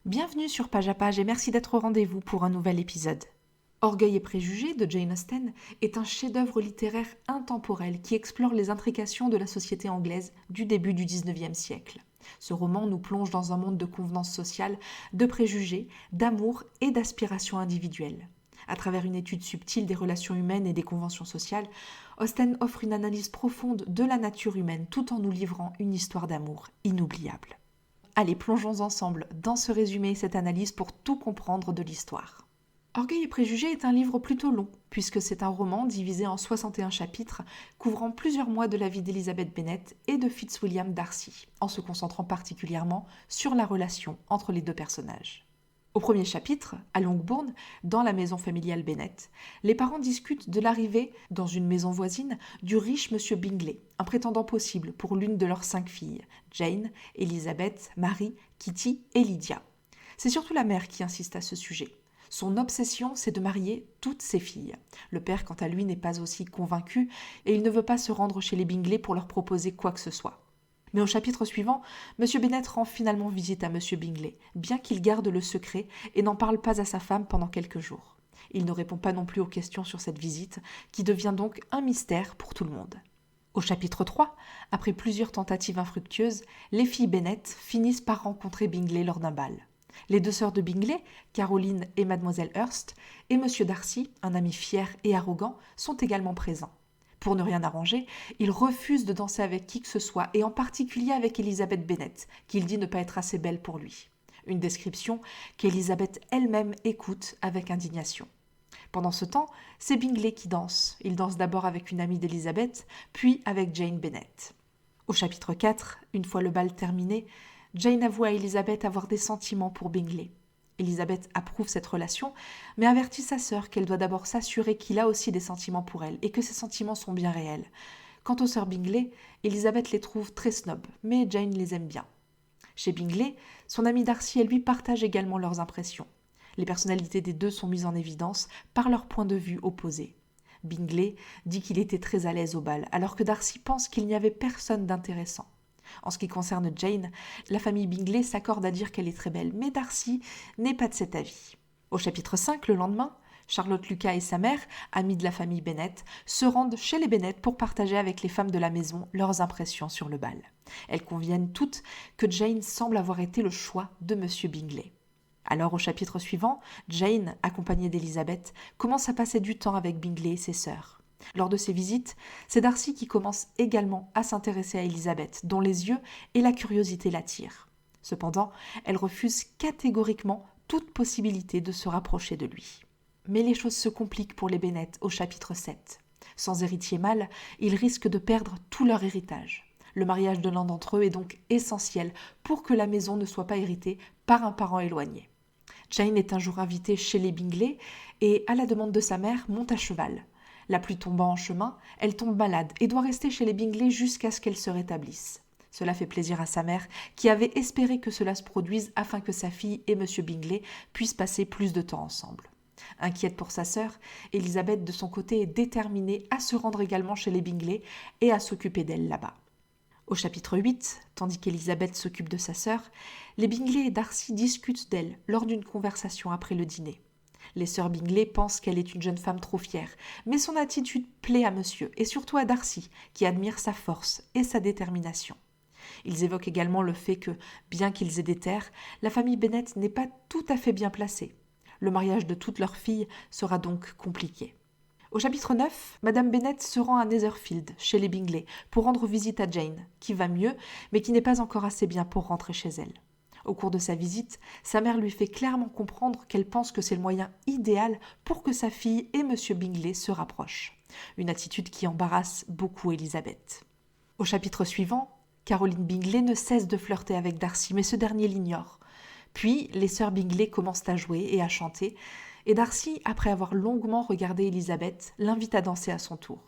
Bienvenue sur Page à Page et merci d'être au rendez-vous pour un nouvel épisode. Orgueil et préjugés de Jane Austen est un chef-d'œuvre littéraire intemporel qui explore les intrications de la société anglaise du début du XIXe siècle. Ce roman nous plonge dans un monde de convenances sociales, de préjugés, d'amour et d'aspirations individuelles. À travers une étude subtile des relations humaines et des conventions sociales, Austen offre une analyse profonde de la nature humaine tout en nous livrant une histoire d'amour inoubliable. Allez, plongeons ensemble dans ce résumé et cette analyse pour tout comprendre de l'histoire. Orgueil et préjugés est un livre plutôt long, puisque c'est un roman divisé en 61 chapitres, couvrant plusieurs mois de la vie d'Elizabeth Bennet et de Fitzwilliam Darcy, en se concentrant particulièrement sur la relation entre les deux personnages. Au premier chapitre, à Longbourn, dans la maison familiale Bennet, les parents discutent de l'arrivée, dans une maison voisine, du riche monsieur Bingley, un prétendant possible pour l'une de leurs 5 filles, Jane, Elizabeth, Mary, Kitty et Lydia. C'est surtout la mère qui insiste à ce sujet. Son obsession, c'est de marier toutes ses filles. Le père, quant à lui, n'est pas aussi convaincu et il ne veut pas se rendre chez les Bingley pour leur proposer quoi que ce soit. Mais au chapitre suivant, M. Bennet rend finalement visite à M. Bingley, bien qu'il garde le secret et n'en parle pas à sa femme pendant quelques jours. Il ne répond pas non plus aux questions sur cette visite, qui devient donc un mystère pour tout le monde. Au chapitre 3, après plusieurs tentatives infructueuses, les filles Bennet finissent par rencontrer Bingley lors d'un bal. Les 2 sœurs de Bingley, Caroline et Mademoiselle Hurst, et M. Darcy, un ami fier et arrogant, sont également présents. Pour ne rien arranger, il refuse de danser avec qui que ce soit, et en particulier avec Elizabeth Bennet, qu'il dit ne pas être assez belle pour lui. Une description qu'Elizabeth elle-même écoute avec indignation. Pendant ce temps, c'est Bingley qui danse. Il danse d'abord avec une amie d'Elizabeth, puis avec Jane Bennet. Au chapitre 4, une fois le bal terminé, Jane avoue à Elizabeth avoir des sentiments pour Bingley. Elizabeth approuve cette relation, mais avertit sa sœur qu'elle doit d'abord s'assurer qu'il a aussi des sentiments pour elle et que ces sentiments sont bien réels. Quant aux sœurs Bingley, Elizabeth les trouve très snobs, mais Jane les aime bien. Chez Bingley, son amie Darcy et lui partagent également leurs impressions. Les personnalités des deux sont mises en évidence par leurs points de vue opposés. Bingley dit qu'il était très à l'aise au bal, alors que Darcy pense qu'il n'y avait personne d'intéressant. En ce qui concerne Jane, la famille Bingley s'accorde à dire qu'elle est très belle, mais Darcy n'est pas de cet avis. Au chapitre 5, le lendemain, Charlotte Lucas et sa mère, amies de la famille Bennet, se rendent chez les Bennet pour partager avec les femmes de la maison leurs impressions sur le bal. Elles conviennent toutes que Jane semble avoir été le choix de M. Bingley. Alors au chapitre suivant, Jane, accompagnée d'Elizabeth, commence à passer du temps avec Bingley et ses sœurs. Lors de ces visites, c'est Darcy qui commence également à s'intéresser à Elizabeth, dont les yeux et la curiosité l'attirent. Cependant, elle refuse catégoriquement toute possibilité de se rapprocher de lui. Mais les choses se compliquent pour les Bennet au chapitre 7. Sans héritier mâle, ils risquent de perdre tout leur héritage. Le mariage de l'un d'entre eux est donc essentiel pour que la maison ne soit pas héritée par un parent éloigné. Jane est un jour invitée chez les Bingley et, à la demande de sa mère, monte à cheval. La pluie tombant en chemin, elle tombe malade et doit rester chez les Bingley jusqu'à ce qu'elle se rétablisse. Cela fait plaisir à sa mère, qui avait espéré que cela se produise afin que sa fille et M. Bingley puissent passer plus de temps ensemble. Inquiète pour sa sœur, Elizabeth de son côté est déterminée à se rendre également chez les Bingley et à s'occuper d'elle là-bas. Au chapitre 8, tandis qu'Elizabeth s'occupe de sa sœur, les Bingley et Darcy discutent d'elle lors d'une conversation après le dîner. Les sœurs Bingley pensent qu'elle est une jeune femme trop fière, mais son attitude plaît à monsieur, et surtout à Darcy, qui admire sa force et sa détermination. Ils évoquent également le fait que, bien qu'ils aient des terres, la famille Bennet n'est pas tout à fait bien placée. Le mariage de toutes leurs filles sera donc compliqué. Au chapitre 9, Madame Bennet se rend à Netherfield, chez les Bingley, pour rendre visite à Jane, qui va mieux, mais qui n'est pas encore assez bien pour rentrer chez elle. Au cours de sa visite, sa mère lui fait clairement comprendre qu'elle pense que c'est le moyen idéal pour que sa fille et M. Bingley se rapprochent. Une attitude qui embarrasse beaucoup Elizabeth. Au chapitre suivant, Caroline Bingley ne cesse de flirter avec Darcy, mais ce dernier l'ignore. Puis, les sœurs Bingley commencent à jouer et à chanter, et Darcy, après avoir longuement regardé Elizabeth, l'invite à danser à son tour.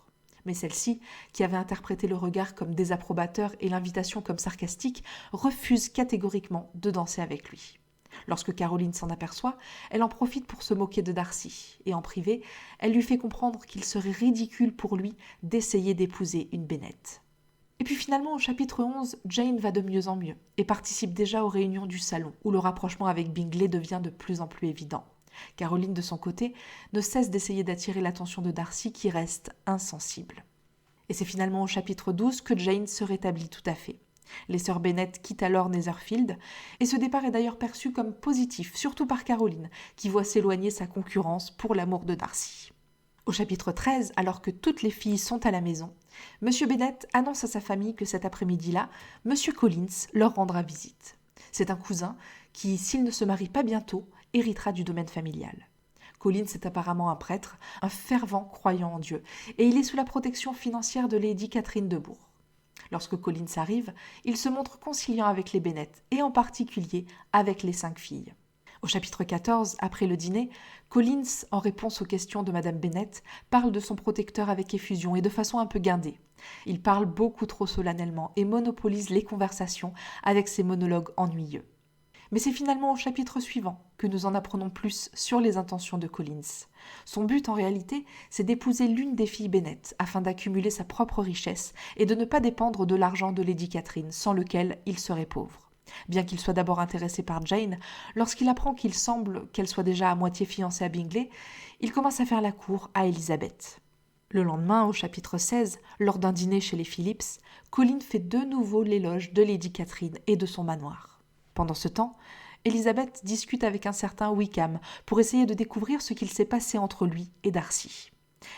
Mais celle-ci, qui avait interprété le regard comme désapprobateur et l'invitation comme sarcastique, refuse catégoriquement de danser avec lui. Lorsque Caroline s'en aperçoit, elle en profite pour se moquer de Darcy, et en privé, elle lui fait comprendre qu'il serait ridicule pour lui d'essayer d'épouser une Bennet. Et puis finalement, au chapitre 11, Jane va de mieux en mieux et participe déjà aux réunions du salon, où le rapprochement avec Bingley devient de plus en plus évident. Caroline, de son côté, ne cesse d'essayer d'attirer l'attention de Darcy, qui reste insensible. Et c'est finalement au chapitre 12 que Jane se rétablit tout à fait. Les sœurs Bennet quittent alors Netherfield, et ce départ est d'ailleurs perçu comme positif, surtout par Caroline, qui voit s'éloigner sa concurrence pour l'amour de Darcy. Au chapitre 13, alors que toutes les filles sont à la maison, M. Bennet annonce à sa famille que cet après-midi-là, M. Collins leur rendra visite. C'est un cousin qui, s'il ne se marie pas bientôt, héritera du domaine familial. Collins est apparemment un prêtre, un fervent croyant en Dieu, et il est sous la protection financière de Lady Catherine de Bourg. Lorsque Collins arrive, il se montre conciliant avec les Bennet, et en particulier avec les 5 filles. Au chapitre 14, après le dîner, Collins, en réponse aux questions de Madame Bennet, parle de son protecteur avec effusion et de façon un peu guindée. Il parle beaucoup trop solennellement et monopolise les conversations avec ses monologues ennuyeux. Mais c'est finalement au chapitre suivant que nous en apprenons plus sur les intentions de Collins. Son but, en réalité, c'est d'épouser l'une des filles Bennet afin d'accumuler sa propre richesse et de ne pas dépendre de l'argent de Lady Catherine, sans lequel il serait pauvre. Bien qu'il soit d'abord intéressé par Jane, lorsqu'il apprend qu'il semble qu'elle soit déjà à moitié fiancée à Bingley, il commence à faire la cour à Elizabeth. Le lendemain, au chapitre 16, lors d'un dîner chez les Phillips, Colin fait de nouveau l'éloge de Lady Catherine et de son manoir. Pendant ce temps, Elizabeth discute avec un certain Wickham pour essayer de découvrir ce qu'il s'est passé entre lui et Darcy.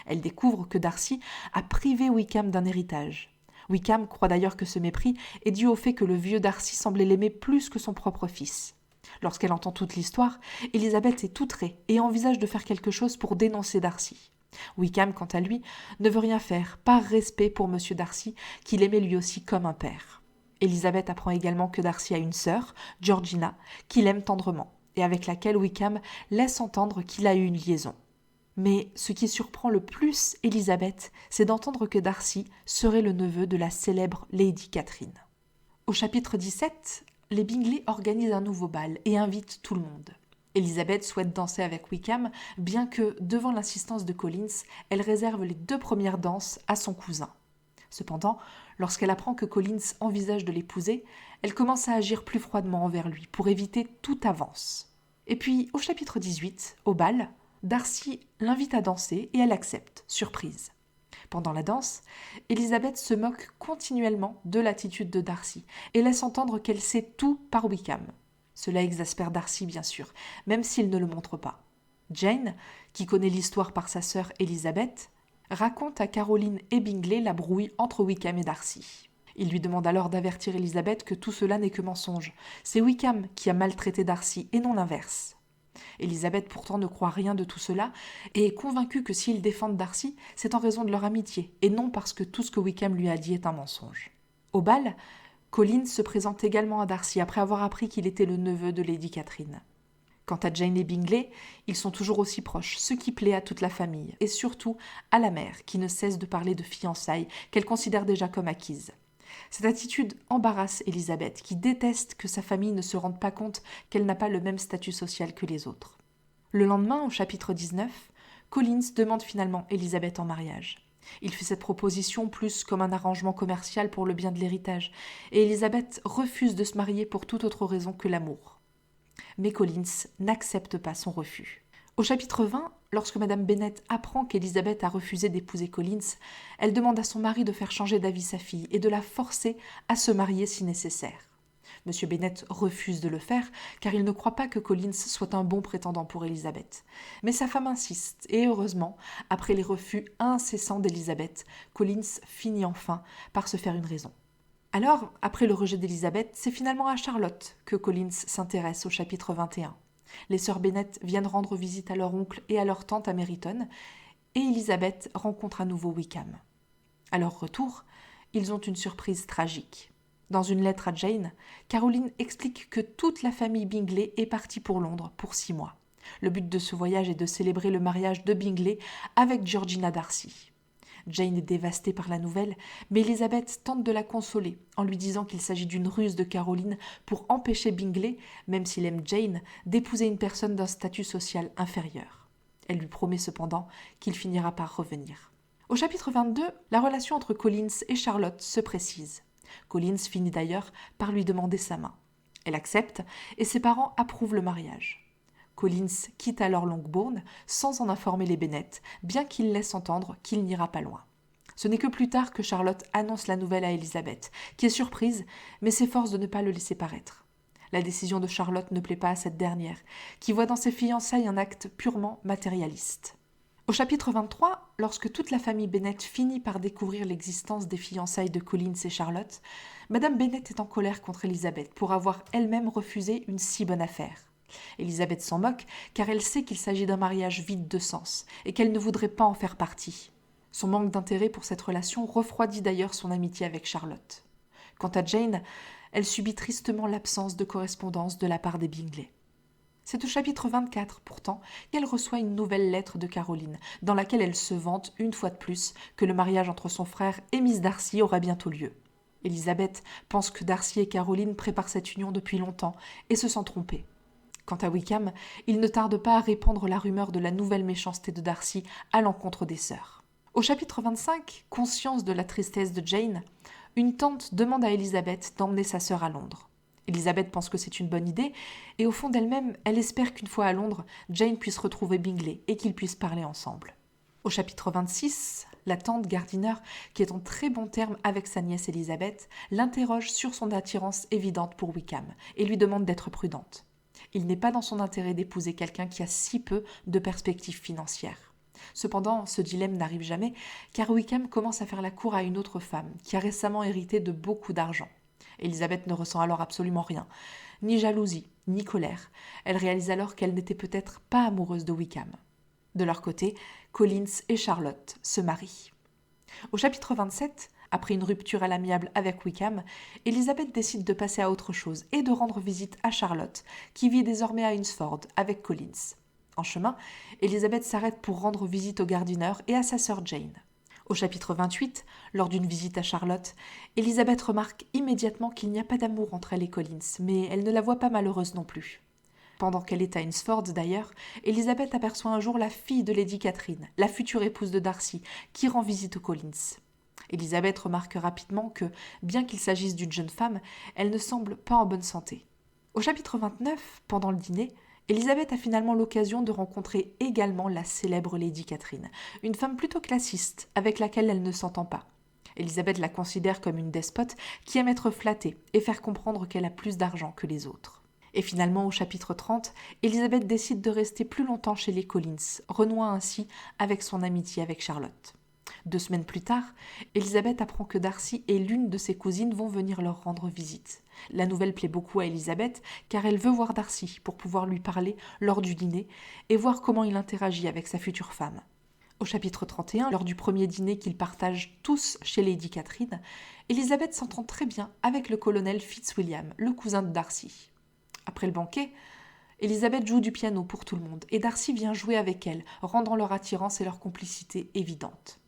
Elle découvre que Darcy a privé Wickham d'un héritage. Wickham croit d'ailleurs que ce mépris est dû au fait que le vieux Darcy semblait l'aimer plus que son propre fils. Lorsqu'elle entend toute l'histoire, Elizabeth est outrée et envisage de faire quelque chose pour dénoncer Darcy. Wickham, quant à lui, ne veut rien faire, par respect pour M. Darcy, qu'il aimait lui aussi comme un père. Elizabeth apprend également que Darcy a une sœur, Georgina, qu'il aime tendrement, et avec laquelle Wickham laisse entendre qu'il a eu une liaison. Mais ce qui surprend le plus Elizabeth, c'est d'entendre que Darcy serait le neveu de la célèbre Lady Catherine. Au chapitre 17, les Bingley organisent un nouveau bal et invitent tout le monde. Elizabeth souhaite danser avec Wickham, bien que, devant l'insistance de Collins, elle réserve les 2 premières danses à son cousin. Cependant, lorsqu'elle apprend que Collins envisage de l'épouser, elle commence à agir plus froidement envers lui pour éviter toute avance. Et puis, au chapitre 18, au bal, Darcy l'invite à danser et elle accepte, surprise. Pendant la danse, Elizabeth se moque continuellement de l'attitude de Darcy et laisse entendre qu'elle sait tout par Wickham. Cela exaspère Darcy, bien sûr, même s'il ne le montre pas. Jane, qui connaît l'histoire par sa sœur Elizabeth, raconte à Caroline et Bingley la brouille entre Wickham et Darcy. Il lui demande alors d'avertir Elizabeth que tout cela n'est que mensonge. C'est Wickham qui a maltraité Darcy et non l'inverse. Elizabeth pourtant ne croit rien de tout cela et est convaincue que s'ils défendent Darcy, c'est en raison de leur amitié et non parce que tout ce que Wickham lui a dit est un mensonge. Au bal, Collins se présente également à Darcy après avoir appris qu'il était le neveu de Lady Catherine. Quant à Jane et Bingley, ils sont toujours aussi proches, ce qui plaît à toute la famille, et surtout à la mère, qui ne cesse de parler de fiançailles qu'elle considère déjà comme acquises. Cette attitude embarrasse Elizabeth, qui déteste que sa famille ne se rende pas compte qu'elle n'a pas le même statut social que les autres. Le lendemain, au chapitre 19, Collins demande finalement Elizabeth en mariage. Il fait cette proposition plus comme un arrangement commercial pour le bien de l'héritage, et Elizabeth refuse de se marier pour toute autre raison que l'amour. Mais Collins n'accepte pas son refus. Au chapitre 20, lorsque Madame Bennet apprend qu'Elizabeth a refusé d'épouser Collins, elle demande à son mari de faire changer d'avis sa fille et de la forcer à se marier si nécessaire. M. Bennet refuse de le faire car il ne croit pas que Collins soit un bon prétendant pour Elizabeth. Mais sa femme insiste et heureusement, après les refus incessants d'Elizabeth, Collins finit enfin par se faire une raison. Alors, après le rejet d'Elizabeth, c'est finalement à Charlotte que Collins s'intéresse au chapitre 21. Les sœurs Bennet viennent rendre visite à leur oncle et à leur tante à Meryton, et Elizabeth rencontre à nouveau Wickham. À leur retour, ils ont une surprise tragique. Dans une lettre à Jane, Caroline explique que toute la famille Bingley est partie pour Londres pour 6 mois. Le but de ce voyage est de célébrer le mariage de Bingley avec Georgina Darcy. Jane est dévastée par la nouvelle, mais Elizabeth tente de la consoler en lui disant qu'il s'agit d'une ruse de Caroline pour empêcher Bingley, même s'il aime Jane, d'épouser une personne d'un statut social inférieur. Elle lui promet cependant qu'il finira par revenir. Au chapitre 22, la relation entre Collins et Charlotte se précise. Collins finit d'ailleurs par lui demander sa main. Elle accepte et ses parents approuvent le mariage. Collins quitte alors Longbourn sans en informer les Bennet, bien qu'il laisse entendre qu'il n'ira pas loin. Ce n'est que plus tard que Charlotte annonce la nouvelle à Elizabeth, qui est surprise, mais s'efforce de ne pas le laisser paraître. La décision de Charlotte ne plaît pas à cette dernière, qui voit dans ses fiançailles un acte purement matérialiste. Au chapitre 23, lorsque toute la famille Bennet finit par découvrir l'existence des fiançailles de Collins et Charlotte, Madame Bennet est en colère contre Elizabeth pour avoir elle-même refusé une si bonne affaire. Elizabeth s'en moque car elle sait qu'il s'agit d'un mariage vide de sens et qu'elle ne voudrait pas en faire partie. Son manque d'intérêt pour cette relation refroidit d'ailleurs son amitié avec Charlotte. Quant à Jane, elle subit tristement l'absence de correspondance de la part des Bingley. C'est au chapitre 24, pourtant, qu'elle reçoit une nouvelle lettre de Caroline, dans laquelle elle se vante une fois de plus que le mariage entre son frère et Miss Darcy aura bientôt lieu. Elizabeth pense que Darcy et Caroline préparent cette union depuis longtemps et se sent trompée. Quant à Wickham, il ne tarde pas à répandre la rumeur de la nouvelle méchanceté de Darcy à l'encontre des sœurs. Au chapitre 25, conscience de la tristesse de Jane, une tante demande à Elizabeth d'emmener sa sœur à Londres. Elizabeth pense que c'est une bonne idée, et au fond d'elle-même, elle espère qu'une fois à Londres, Jane puisse retrouver Bingley et qu'ils puissent parler ensemble. Au chapitre 26, la tante Gardiner, qui est en très bons termes avec sa nièce Elizabeth, l'interroge sur son attirance évidente pour Wickham et lui demande d'être prudente. Il n'est pas dans son intérêt d'épouser quelqu'un qui a si peu de perspectives financières. Cependant, ce dilemme n'arrive jamais, car Wickham commence à faire la cour à une autre femme, qui a récemment hérité de beaucoup d'argent. Elizabeth ne ressent alors absolument rien, ni jalousie, ni colère. Elle réalise alors qu'elle n'était peut-être pas amoureuse de Wickham. De leur côté, Collins et Charlotte se marient. Au chapitre 27, après une rupture à l'amiable avec Wickham, Elizabeth décide de passer à autre chose et de rendre visite à Charlotte, qui vit désormais à Hunsford avec Collins. En chemin, Elizabeth s'arrête pour rendre visite au Gardiner et à sa sœur Jane. Au chapitre 28, lors d'une visite à Charlotte, Elizabeth remarque immédiatement qu'il n'y a pas d'amour entre elle et Collins, mais elle ne la voit pas malheureuse non plus. Pendant qu'elle est à Hunsford d'ailleurs, Elizabeth aperçoit un jour la fille de Lady Catherine, la future épouse de Darcy, qui rend visite aux Collins. Elizabeth remarque rapidement que, bien qu'il s'agisse d'une jeune femme, elle ne semble pas en bonne santé. Au chapitre 29, pendant le dîner, Elizabeth a finalement l'occasion de rencontrer également la célèbre Lady Catherine, une femme plutôt classiste, avec laquelle elle ne s'entend pas. Elizabeth la considère comme une despote qui aime être flattée et faire comprendre qu'elle a plus d'argent que les autres. Et finalement, au chapitre 30, Elizabeth décide de rester plus longtemps chez les Collins, renouant ainsi avec son amitié avec Charlotte. 2 semaines plus tard, Elizabeth apprend que Darcy et l'une de ses cousines vont venir leur rendre visite. La nouvelle plaît beaucoup à Elizabeth car elle veut voir Darcy pour pouvoir lui parler lors du dîner et voir comment il interagit avec sa future femme. Au chapitre 31, lors du premier dîner qu'ils partagent tous chez Lady Catherine, Elizabeth s'entend très bien avec le colonel Fitzwilliam, le cousin de Darcy. Après le banquet, Elizabeth joue du piano pour tout le monde et Darcy vient jouer avec elle, rendant leur attirance et leur complicité évidentes.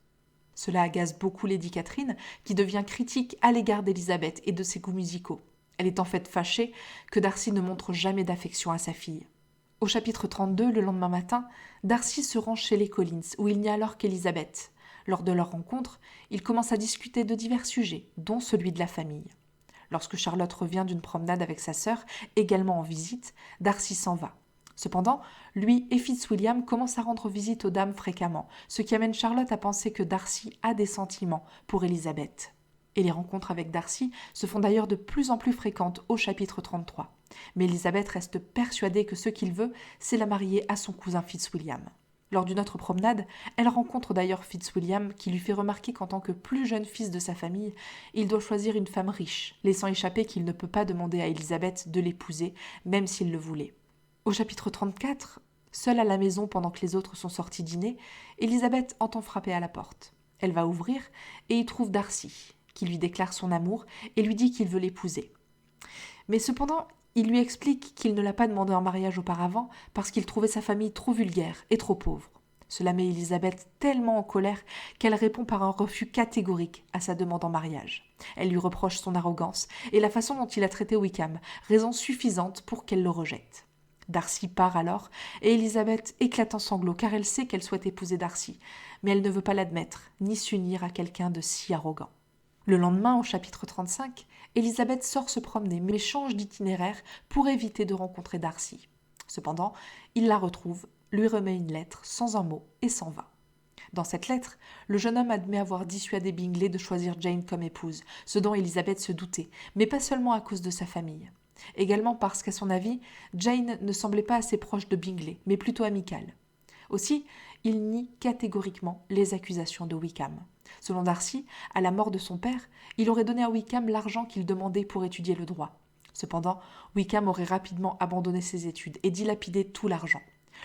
Cela agace beaucoup Lady Catherine, qui devient critique à l'égard d'Elizabeth et de ses goûts musicaux. Elle est en fait fâchée que Darcy ne montre jamais d'affection à sa fille. Au chapitre 32, le lendemain matin, Darcy se rend chez les Collins, où il n'y a alors qu'Elizabeth. Lors de leur rencontre, ils commencent à discuter de divers sujets, dont celui de la famille. Lorsque Charlotte revient d'une promenade avec sa sœur, également en visite, Darcy s'en va. Cependant, lui et Fitzwilliam commencent à rendre visite aux dames fréquemment, ce qui amène Charlotte à penser que Darcy a des sentiments pour Elizabeth. Et les rencontres avec Darcy se font d'ailleurs de plus en plus fréquentes au chapitre 33. Mais Elizabeth reste persuadée que ce qu'il veut, c'est la marier à son cousin Fitzwilliam. Lors d'une autre promenade, elle rencontre d'ailleurs Fitzwilliam qui lui fait remarquer qu'en tant que plus jeune fils de sa famille, il doit choisir une femme riche, laissant échapper qu'il ne peut pas demander à Elizabeth de l'épouser, même s'il le voulait. Au chapitre 34, seule à la maison pendant que les autres sont sortis dîner, Elizabeth entend frapper à la porte. Elle va ouvrir et y trouve Darcy, qui lui déclare son amour et lui dit qu'il veut l'épouser. Mais cependant, il lui explique qu'il ne l'a pas demandé en mariage auparavant parce qu'il trouvait sa famille trop vulgaire et trop pauvre. Cela met Elizabeth tellement en colère qu'elle répond par un refus catégorique à sa demande en mariage. Elle lui reproche son arrogance et la façon dont il a traité Wickham, raison suffisante pour qu'elle le rejette. Darcy part alors, et Elizabeth éclate en sanglots car elle sait qu'elle souhaite épouser Darcy, mais elle ne veut pas l'admettre, ni s'unir à quelqu'un de si arrogant. Le lendemain, au chapitre 35, Elizabeth sort se promener mais change d'itinéraire pour éviter de rencontrer Darcy. Cependant, il la retrouve, lui remet une lettre sans un mot et s'en va. Dans cette lettre, le jeune homme admet avoir dissuadé Bingley de choisir Jane comme épouse, ce dont Elizabeth se doutait, mais pas seulement à cause de sa famille. Également parce qu'à son avis, Jane ne semblait pas assez proche de Bingley, mais plutôt amicale. Aussi, il nie catégoriquement les accusations de Wickham. Selon Darcy, à la mort de son père, il aurait donné à Wickham l'argent qu'il demandait pour étudier le droit. Cependant, Wickham aurait rapidement abandonné ses études et dilapidé tout l'argent.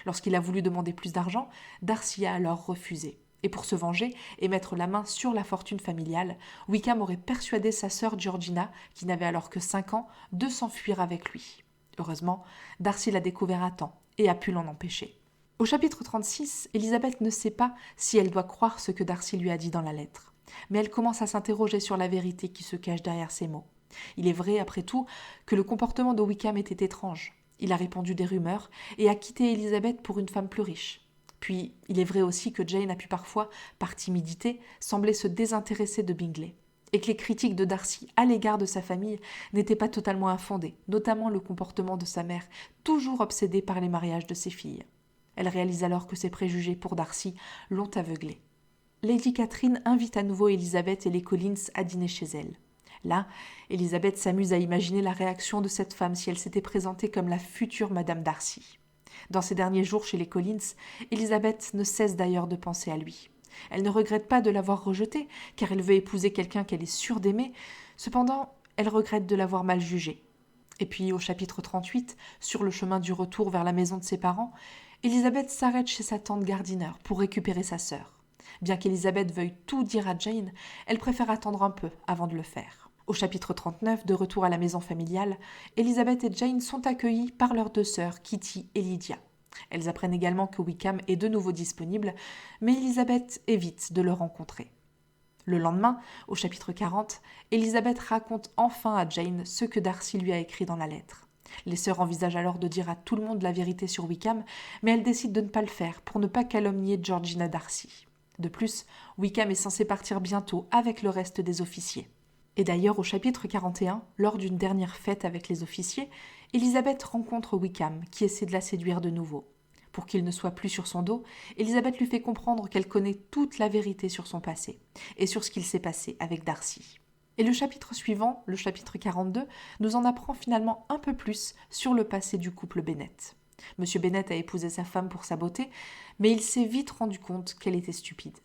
Lorsqu'il a voulu demander plus d'argent, Darcy a alors refusé. Et pour se venger et mettre la main sur la fortune familiale, Wickham aurait persuadé sa sœur Georgina, qui n'avait alors que 5 ans, de s'enfuir avec lui. Heureusement, Darcy l'a découvert à temps et a pu l'en empêcher. Au chapitre 36, Elizabeth ne sait pas si elle doit croire ce que Darcy lui a dit dans la lettre. Mais elle commence à s'interroger sur la vérité qui se cache derrière ces mots. Il est vrai, après tout, que le comportement de Wickham était étrange. Il a répandu des rumeurs et a quitté Elizabeth pour une femme plus riche. Puis, il est vrai aussi que Jane a pu parfois, par timidité, sembler se désintéresser de Bingley. Et que les critiques de Darcy à l'égard de sa famille n'étaient pas totalement infondées, notamment le comportement de sa mère, toujours obsédée par les mariages de ses filles. Elle réalise alors que ses préjugés pour Darcy l'ont aveuglée. Lady Catherine invite à nouveau Elizabeth et les Collins à dîner chez elle. Là, Elizabeth s'amuse à imaginer la réaction de cette femme si elle s'était présentée comme la future Madame Darcy. Dans ses derniers jours chez les Collins, Elizabeth ne cesse d'ailleurs de penser à lui. Elle ne regrette pas de l'avoir rejeté, car elle veut épouser quelqu'un qu'elle est sûre d'aimer. Cependant, elle regrette de l'avoir mal jugé. Et puis, au chapitre 38, sur le chemin du retour vers la maison de ses parents, Elizabeth s'arrête chez sa tante Gardiner pour récupérer sa sœur. Bien qu'Elizabeth veuille tout dire à Jane, elle préfère attendre un peu avant de le faire. Au chapitre 39, de retour à la maison familiale, Elizabeth et Jane sont accueillies par leurs 2 sœurs, Kitty et Lydia. Elles apprennent également que Wickham est de nouveau disponible, mais Elizabeth évite de le rencontrer. Le lendemain, au chapitre 40, Elizabeth raconte enfin à Jane ce que Darcy lui a écrit dans la lettre. Les sœurs envisagent alors de dire à tout le monde la vérité sur Wickham, mais elles décident de ne pas le faire pour ne pas calomnier Georgina Darcy. De plus, Wickham est censé partir bientôt avec le reste des officiers. Et d'ailleurs, au chapitre 41, lors d'une dernière fête avec les officiers, Elizabeth rencontre Wickham, qui essaie de la séduire de nouveau. Pour qu'il ne soit plus sur son dos, Elizabeth lui fait comprendre qu'elle connaît toute la vérité sur son passé et sur ce qu'il s'est passé avec Darcy. Et le chapitre suivant, le chapitre 42, nous en apprend finalement un peu plus sur le passé du couple Bennet. Monsieur Bennet a épousé sa femme pour sa beauté, mais il s'est vite rendu compte qu'elle était stupide.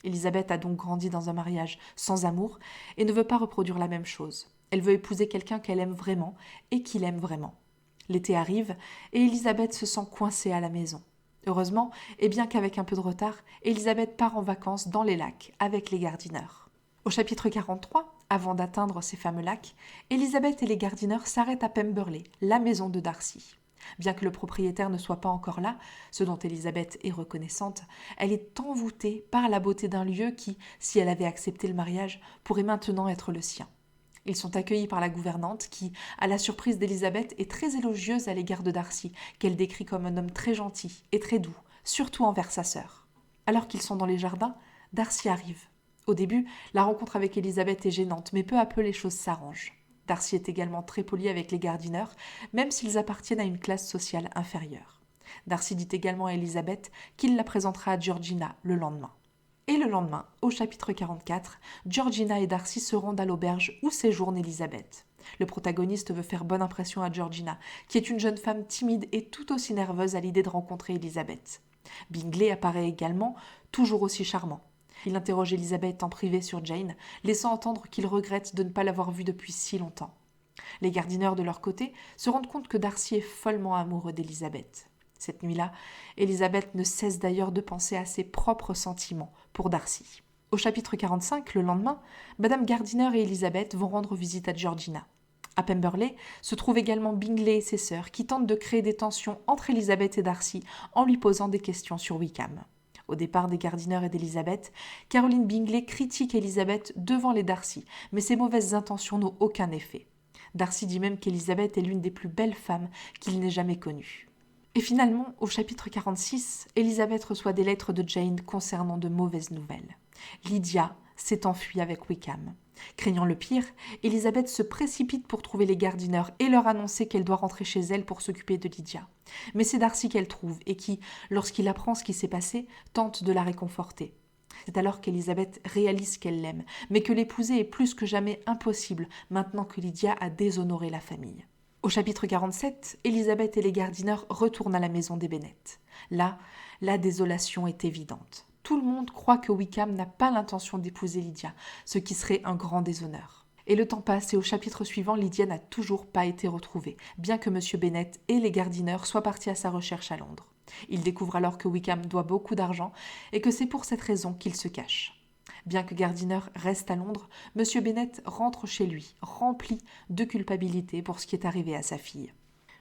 Elizabeth a donc grandi dans un mariage sans amour et ne veut pas reproduire la même chose. Elle veut épouser quelqu'un qu'elle aime vraiment et qu'il aime vraiment. L'été arrive et Elizabeth se sent coincée à la maison. Heureusement, et bien qu'avec un peu de retard, Elizabeth part en vacances dans les lacs avec les Gardiner. Au chapitre 43, avant d'atteindre ces fameux lacs, Elizabeth et les Gardiner s'arrêtent à Pemberley, la maison de Darcy. Bien que le propriétaire ne soit pas encore là, ce dont Elizabeth est reconnaissante, elle est envoûtée par la beauté d'un lieu qui, si elle avait accepté le mariage, pourrait maintenant être le sien. Ils sont accueillis par la gouvernante qui, à la surprise d'Elizabeth, est très élogieuse à l'égard de Darcy, qu'elle décrit comme un homme très gentil et très doux, surtout envers sa sœur. Alors qu'ils sont dans les jardins, Darcy arrive. Au début, la rencontre avec Elizabeth est gênante, mais peu à peu les choses s'arrangent. Darcy est également très poli avec les Gardiner, même s'ils appartiennent à une classe sociale inférieure. Darcy dit également à Elizabeth qu'il la présentera à Georgina le lendemain. Et le lendemain, au chapitre 44, Georgina et Darcy se rendent à l'auberge où séjourne Elizabeth. Le protagoniste veut faire bonne impression à Georgina, qui est une jeune femme timide et tout aussi nerveuse à l'idée de rencontrer Elizabeth. Bingley apparaît également, toujours aussi charmant. Il interroge Elizabeth en privé sur Jane, laissant entendre qu'il regrette de ne pas l'avoir vue depuis si longtemps. Les Gardiner, de leur côté, se rendent compte que Darcy est follement amoureux d'Elizabeth. Cette nuit-là, Elizabeth ne cesse d'ailleurs de penser à ses propres sentiments pour Darcy. Au chapitre 45, le lendemain, Madame Gardiner et Elizabeth vont rendre visite à Georgina. À Pemberley se trouvent également Bingley et ses sœurs qui tentent de créer des tensions entre Elizabeth et Darcy en lui posant des questions sur Wickham. Au départ des Gardiner et d'Elizabeth, Caroline Bingley critique Elizabeth devant les Darcy, mais ses mauvaises intentions n'ont aucun effet. Darcy dit même qu'Elizabeth est l'une des plus belles femmes qu'il n'ait jamais connues. Et finalement, au chapitre 46, Elizabeth reçoit des lettres de Jane concernant de mauvaises nouvelles. Lydia s'est enfuie avec Wickham. Craignant le pire, Elizabeth se précipite pour trouver les Gardiner et leur annoncer qu'elle doit rentrer chez elle pour s'occuper de Lydia. Mais c'est Darcy qu'elle trouve et qui, lorsqu'il apprend ce qui s'est passé, tente de la réconforter. C'est alors qu'Elizabeth réalise qu'elle l'aime, mais que l'épouser est plus que jamais impossible maintenant que Lydia a déshonoré la famille. Au chapitre 47, Elizabeth et les Gardiner retournent à la maison des Bennet. Là, la désolation est évidente. Tout le monde croit que Wickham n'a pas l'intention d'épouser Lydia, ce qui serait un grand déshonneur. Et le temps passe et au chapitre suivant, Lydia n'a toujours pas été retrouvée, bien que M. Bennet et les Gardiner soient partis à sa recherche à Londres. Il découvre alors que Wickham doit beaucoup d'argent et que c'est pour cette raison qu'il se cache. Bien que Gardiner reste à Londres, M. Bennet rentre chez lui, rempli de culpabilité pour ce qui est arrivé à sa fille.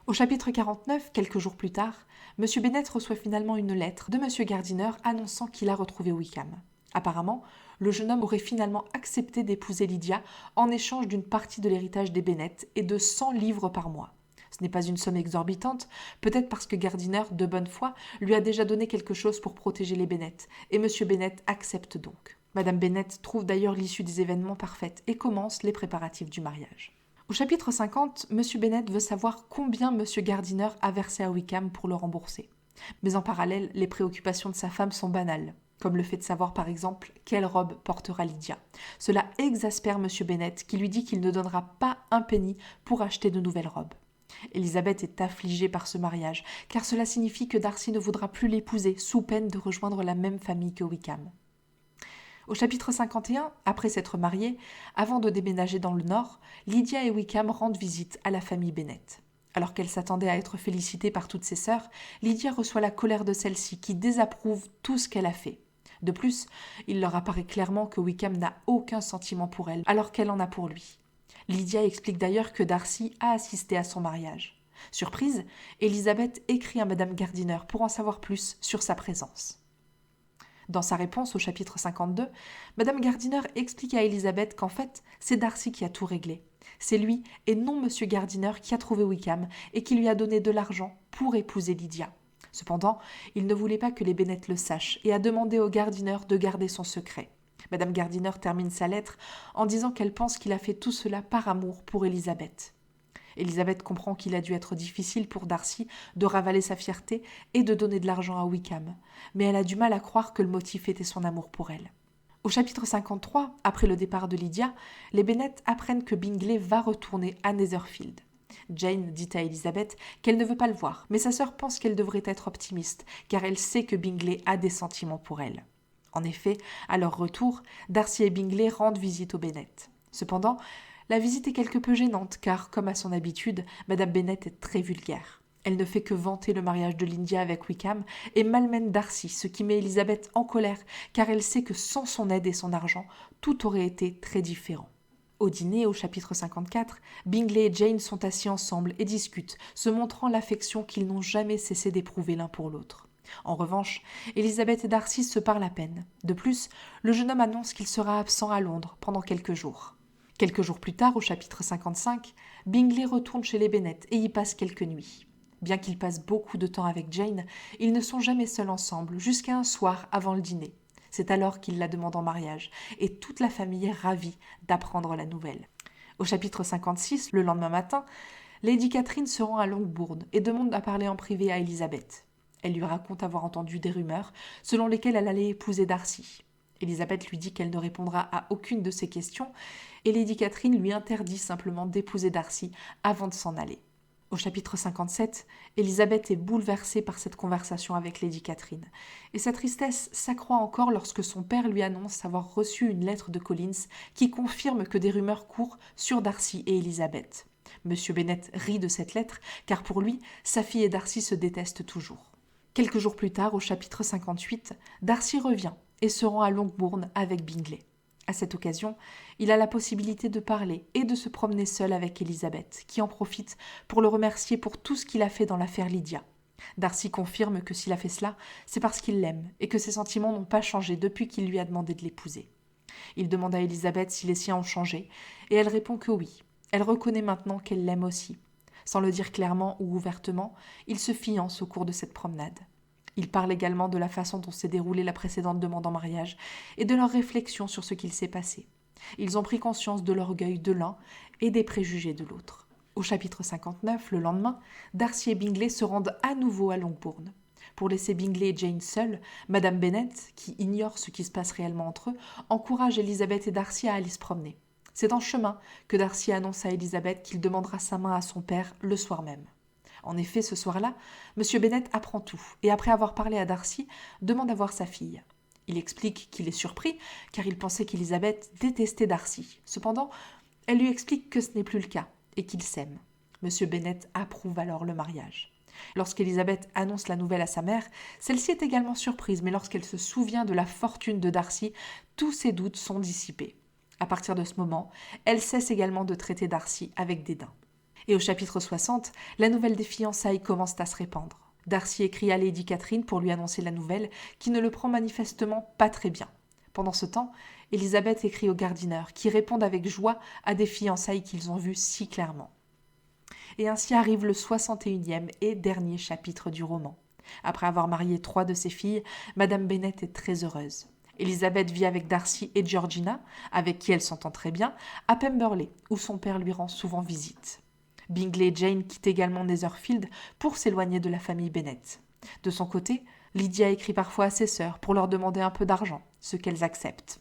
Au chapitre 49, quelques jours plus tard, M. Bennet reçoit finalement une lettre de M. Gardiner annonçant qu'il a retrouvé Wickham. Apparemment, le jeune homme aurait finalement accepté d'épouser Lydia en échange d'une partie de l'héritage des Bennet et de 100 livres par mois. Ce n'est pas une somme exorbitante, peut-être parce que Gardiner, de bonne foi, lui a déjà donné quelque chose pour protéger les Bennet, et M. Bennet accepte donc. Madame Bennet trouve d'ailleurs l'issue des événements parfaite et commence les préparatifs du mariage. Au chapitre 50, M. Bennet veut savoir combien M. Gardiner a versé à Wickham pour le rembourser. Mais en parallèle, les préoccupations de sa femme sont banales, comme le fait de savoir par exemple quelle robe portera Lydia. Cela exaspère M. Bennet qui lui dit qu'il ne donnera pas un penny pour acheter de nouvelles robes. Elisabeth est affligée par ce mariage, car cela signifie que Darcy ne voudra plus l'épouser, sous peine de rejoindre la même famille que Wickham. Au chapitre 51, après s'être mariés, avant de déménager dans le Nord, Lydia et Wickham rendent visite à la famille Bennet. Alors qu'elle s'attendait à être félicitée par toutes ses sœurs, Lydia reçoit la colère de celle-ci qui désapprouve tout ce qu'elle a fait. De plus, il leur apparaît clairement que Wickham n'a aucun sentiment pour elle, alors qu'elle en a pour lui. Lydia explique d'ailleurs que Darcy a assisté à son mariage. Surprise, Elizabeth écrit à Madame Gardiner pour en savoir plus sur sa présence. Dans sa réponse au chapitre 52, Madame Gardiner explique à Elizabeth qu'en fait, c'est Darcy qui a tout réglé. C'est lui et non Monsieur Gardiner qui a trouvé Wickham et qui lui a donné de l'argent pour épouser Lydia. Cependant, il ne voulait pas que les Bennet le sachent et a demandé au Gardiner de garder son secret. Madame Gardiner termine sa lettre en disant qu'elle pense qu'il a fait tout cela par amour pour Elizabeth. Elizabeth comprend qu'il a dû être difficile pour Darcy de ravaler sa fierté et de donner de l'argent à Wickham, mais elle a du mal à croire que le motif était son amour pour elle. Au chapitre 53, après le départ de Lydia, les Bennet apprennent que Bingley va retourner à Netherfield. Jane dit à Elizabeth qu'elle ne veut pas le voir, mais sa sœur pense qu'elle devrait être optimiste, car elle sait que Bingley a des sentiments pour elle. En effet, à leur retour, Darcy et Bingley rendent visite aux Bennet. Cependant, la visite est quelque peu gênante car, comme à son habitude, Madame Bennet est très vulgaire. Elle ne fait que vanter le mariage de Lydia avec Wickham et malmène Darcy, ce qui met Elizabeth en colère car elle sait que sans son aide et son argent, tout aurait été très différent. Au dîner, au chapitre 54, Bingley et Jane sont assis ensemble et discutent, se montrant l'affection qu'ils n'ont jamais cessé d'éprouver l'un pour l'autre. En revanche, Elizabeth et Darcy se parlent à peine. De plus, le jeune homme annonce qu'il sera absent à Londres pendant quelques jours. Quelques jours plus tard, au chapitre 55, Bingley retourne chez les Bennet et y passe quelques nuits. Bien qu'ils passent beaucoup de temps avec Jane, ils ne sont jamais seuls ensemble, jusqu'à un soir avant le dîner. C'est alors qu'il la demande en mariage, et toute la famille est ravie d'apprendre la nouvelle. Au chapitre 56, le lendemain matin, Lady Catherine se rend à Longbourn et demande à parler en privé à Elizabeth. Elle lui raconte avoir entendu des rumeurs selon lesquelles elle allait épouser Darcy. Elizabeth lui dit qu'elle ne répondra à aucune de ces questions et Lady Catherine lui interdit simplement d'épouser Darcy avant de s'en aller. Au chapitre 57, Elizabeth est bouleversée par cette conversation avec Lady Catherine. Et sa tristesse s'accroît encore lorsque son père lui annonce avoir reçu une lettre de Collins qui confirme que des rumeurs courent sur Darcy et Elizabeth. Monsieur Bennet rit de cette lettre car pour lui, sa fille et Darcy se détestent toujours. Quelques jours plus tard, au chapitre 58, Darcy revient et se rend à Longbourn avec Bingley. À cette occasion, il a la possibilité de parler et de se promener seul avec Elizabeth, qui en profite pour le remercier pour tout ce qu'il a fait dans l'affaire Lydia. Darcy confirme que s'il a fait cela, c'est parce qu'il l'aime et que ses sentiments n'ont pas changé depuis qu'il lui a demandé de l'épouser. Il demande à Elizabeth si les siens ont changé et elle répond que oui. Elle reconnaît maintenant qu'elle l'aime aussi. Sans le dire clairement ou ouvertement, ils se fiancent au cours de cette promenade. Ils parlent également de la façon dont s'est déroulée la précédente demande en mariage et de leurs réflexions sur ce qu'il s'est passé. Ils ont pris conscience de l'orgueil de l'un et des préjugés de l'autre. Au chapitre 59, le lendemain, Darcy et Bingley se rendent à nouveau à Longbourn. Pour laisser Bingley et Jane seuls, Madame Bennet, qui ignore ce qui se passe réellement entre eux, encourage Elizabeth et Darcy à aller se promener. C'est en chemin que Darcy annonce à Elizabeth qu'il demandera sa main à son père le soir même. En effet, ce soir-là, M. Bennet apprend tout et après avoir parlé à Darcy, demande à voir sa fille. Il explique qu'il est surpris car il pensait qu'Elizabeth détestait Darcy. Cependant, elle lui explique que ce n'est plus le cas et qu'ils s'aiment. M. Bennet approuve alors le mariage. Lorsqu'Elizabeth annonce la nouvelle à sa mère, celle-ci est également surprise, mais lorsqu'elle se souvient de la fortune de Darcy, tous ses doutes sont dissipés. À partir de ce moment, elle cesse également de traiter Darcy avec dédain. Et au chapitre 60, la nouvelle des fiançailles commence à se répandre. Darcy écrit à Lady Catherine pour lui annoncer la nouvelle, qui ne le prend manifestement pas très bien. Pendant ce temps, Elizabeth écrit aux Gardiner, qui répondent avec joie à des fiançailles qu'ils ont vues si clairement. Et ainsi arrive le 61e et dernier chapitre du roman. Après avoir marié 3 de ses filles, Madame Bennet est très heureuse. Elizabeth vit avec Darcy et Georgina, avec qui elle s'entend très bien, à Pemberley, où son père lui rend souvent visite. Bingley et Jane quittent également Netherfield pour s'éloigner de la famille Bennet. De son côté, Lydia écrit parfois à ses sœurs pour leur demander un peu d'argent, ce qu'elles acceptent.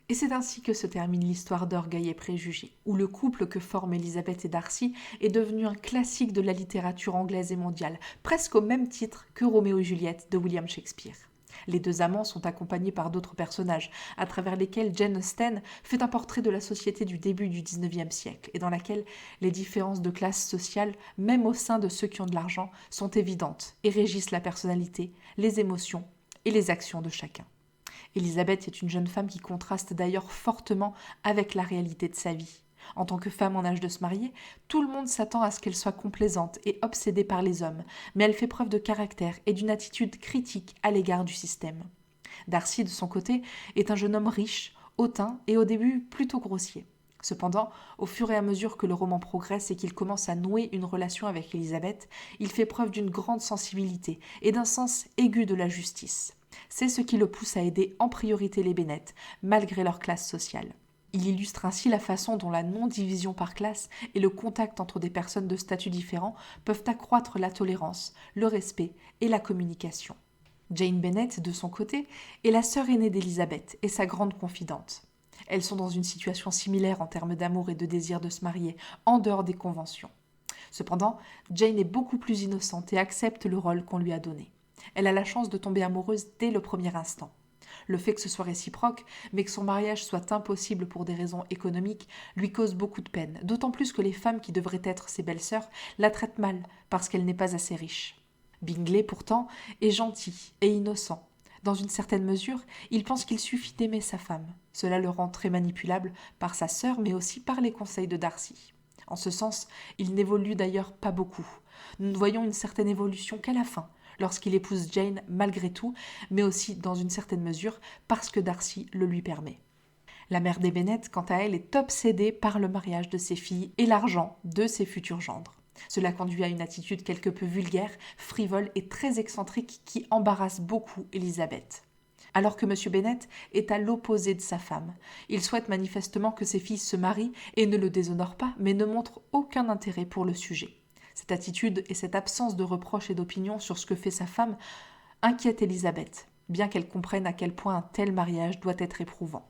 Et c'est ainsi que se termine l'histoire d'Orgueil et Préjugés, où le couple que forment Elizabeth et Darcy est devenu un classique de la littérature anglaise et mondiale, presque au même titre que Roméo et Juliette de William Shakespeare. Les deux amants sont accompagnés par d'autres personnages, à travers lesquels Jane Austen fait un portrait de la société du début du XIXe siècle, et dans laquelle les différences de classe sociale, même au sein de ceux qui ont de l'argent, sont évidentes et régissent la personnalité, les émotions et les actions de chacun. Elisabeth est une jeune femme qui contraste d'ailleurs fortement avec la réalité de sa vie. En tant que femme en âge de se marier, tout le monde s'attend à ce qu'elle soit complaisante et obsédée par les hommes, mais elle fait preuve de caractère et d'une attitude critique à l'égard du système. Darcy, de son côté, est un jeune homme riche, hautain et au début plutôt grossier. Cependant, au fur et à mesure que le roman progresse et qu'il commence à nouer une relation avec Elisabeth, il fait preuve d'une grande sensibilité et d'un sens aigu de la justice. C'est ce qui le pousse à aider en priorité les Bennet, malgré leur classe sociale. Il illustre ainsi la façon dont la non-division par classe et le contact entre des personnes de statuts différents peuvent accroître la tolérance, le respect et la communication. Jane Bennet, de son côté, est la sœur aînée d'Elizabeth et sa grande confidente. Elles sont dans une situation similaire en termes d'amour et de désir de se marier, en dehors des conventions. Cependant, Jane est beaucoup plus innocente et accepte le rôle qu'on lui a donné. Elle a la chance de tomber amoureuse dès le premier instant. Le fait que ce soit réciproque, mais que son mariage soit impossible pour des raisons économiques, lui cause beaucoup de peine, d'autant plus que les femmes qui devraient être ses belles-sœurs la traitent mal parce qu'elle n'est pas assez riche. Bingley, pourtant, est gentil et innocent. Dans une certaine mesure, il pense qu'il suffit d'aimer sa femme. Cela le rend très manipulable par sa sœur, mais aussi par les conseils de Darcy. En ce sens, il n'évolue d'ailleurs pas beaucoup. Nous ne voyons une certaine évolution qu'à la fin, lorsqu'il épouse Jane malgré tout, mais aussi dans une certaine mesure parce que Darcy le lui permet. La mère des Bennet, quant à elle, est obsédée par le mariage de ses filles et l'argent de ses futurs gendres. Cela conduit à une attitude quelque peu vulgaire, frivole et très excentrique qui embarrasse beaucoup Elisabeth. Alors que M. Bennet est à l'opposé de sa femme. Il souhaite manifestement que ses filles se marient et ne le déshonore pas, mais ne montre aucun intérêt pour le sujet. Cette attitude et cette absence de reproches et d'opinion sur ce que fait sa femme inquiètent Elisabeth, bien qu'elle comprenne à quel point un tel mariage doit être éprouvant.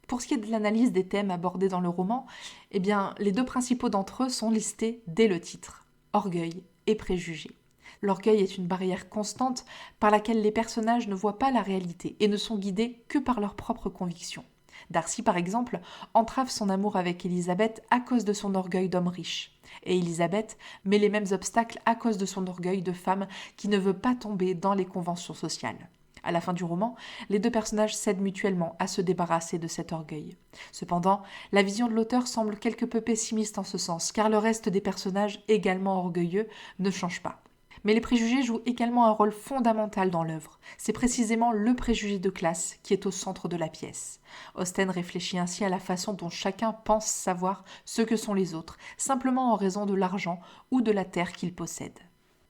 Pour ce qui est de l'analyse des thèmes abordés dans le roman, les deux principaux d'entre eux sont listés dès le titre, orgueil et préjugés. L'orgueil est une barrière constante par laquelle les personnages ne voient pas la réalité et ne sont guidés que par leurs propres convictions. Darcy, par exemple, entrave son amour avec Elisabeth à cause de son orgueil d'homme riche. Et Elisabeth met les mêmes obstacles à cause de son orgueil de femme qui ne veut pas tomber dans les conventions sociales. À la fin du roman, les deux personnages cèdent mutuellement à se débarrasser de cet orgueil. Cependant, la vision de l'auteur semble quelque peu pessimiste en ce sens, car le reste des personnages, également orgueilleux, ne change pas. Mais les préjugés jouent également un rôle fondamental dans l'œuvre. C'est précisément le préjugé de classe qui est au centre de la pièce. Austen réfléchit ainsi à la façon dont chacun pense savoir ce que sont les autres, simplement en raison de l'argent ou de la terre qu'ils possèdent.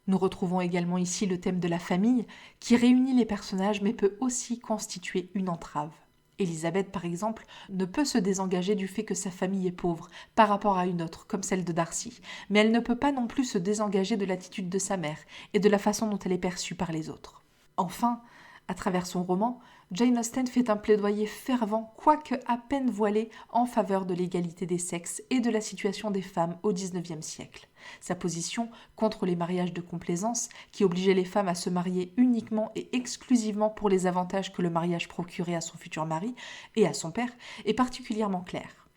Nous retrouvons également ici le thème de la famille, qui réunit les personnages mais peut aussi constituer une entrave. Élisabeth, par exemple, ne peut se désengager du fait que sa famille est pauvre par rapport à une autre, comme celle de Darcy, mais elle ne peut pas non plus se désengager de l'attitude de sa mère et de la façon dont elle est perçue par les autres. Enfin, à travers son roman, Jane Austen fait un plaidoyer fervent, quoique à peine voilé, en faveur de l'égalité des sexes et de la situation des femmes au XIXe siècle. Sa position contre les mariages de complaisance, qui obligeaient les femmes à se marier uniquement et exclusivement pour les avantages que le mariage procurait à son futur mari et à son père, est particulièrement claire.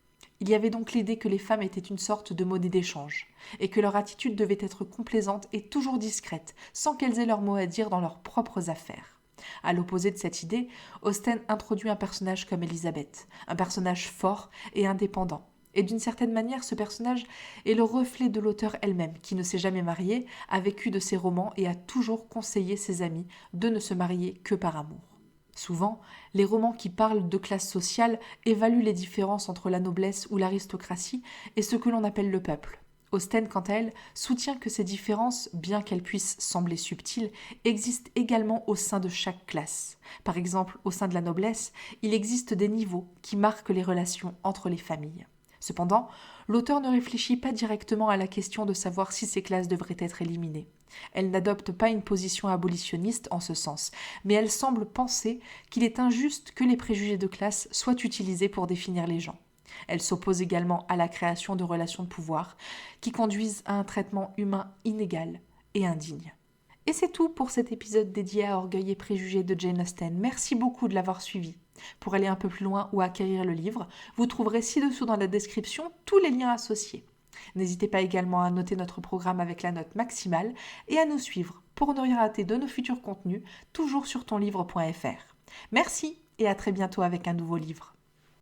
Il y avait donc l'idée que les femmes étaient une sorte de monnaie d'échange, et que leur attitude devait être complaisante et toujours discrète, sans qu'elles aient leur mot à dire dans leurs propres affaires. À l'opposé de cette idée, Austen introduit un personnage comme Élisabeth, un personnage fort et indépendant. Et d'une certaine manière, ce personnage est le reflet de l'auteure elle-même, qui ne s'est jamais mariée, a vécu de ses romans et a toujours conseillé ses amis de ne se marier que par amour. Souvent, les romans qui parlent de classe sociale évaluent les différences entre la noblesse ou l'aristocratie et ce que l'on appelle le peuple. Austen, quant à elle, soutient que ces différences, bien qu'elles puissent sembler subtiles, existent également au sein de chaque classe. Par exemple, au sein de la noblesse, il existe des niveaux qui marquent les relations entre les familles. Cependant, l'auteur ne réfléchit pas directement à la question de savoir si ces classes devraient être éliminées. Elle n'adopte pas une position abolitionniste en ce sens, mais elle semble penser qu'il est injuste que les préjugés de classe soient utilisés pour définir les gens. Elle s'oppose également à la création de relations de pouvoir qui conduisent à un traitement humain inégal et indigne. Et c'est tout pour cet épisode dédié à Orgueil et préjugés de Jane Austen. Merci beaucoup de l'avoir suivi. Pour aller un peu plus loin ou acquérir le livre, vous trouverez ci-dessous dans la description tous les liens associés. N'hésitez pas également à noter notre programme avec la note maximale et à nous suivre pour ne rien rater de nos futurs contenus, toujours sur tonlivre.fr. Merci et à très bientôt avec un nouveau livre.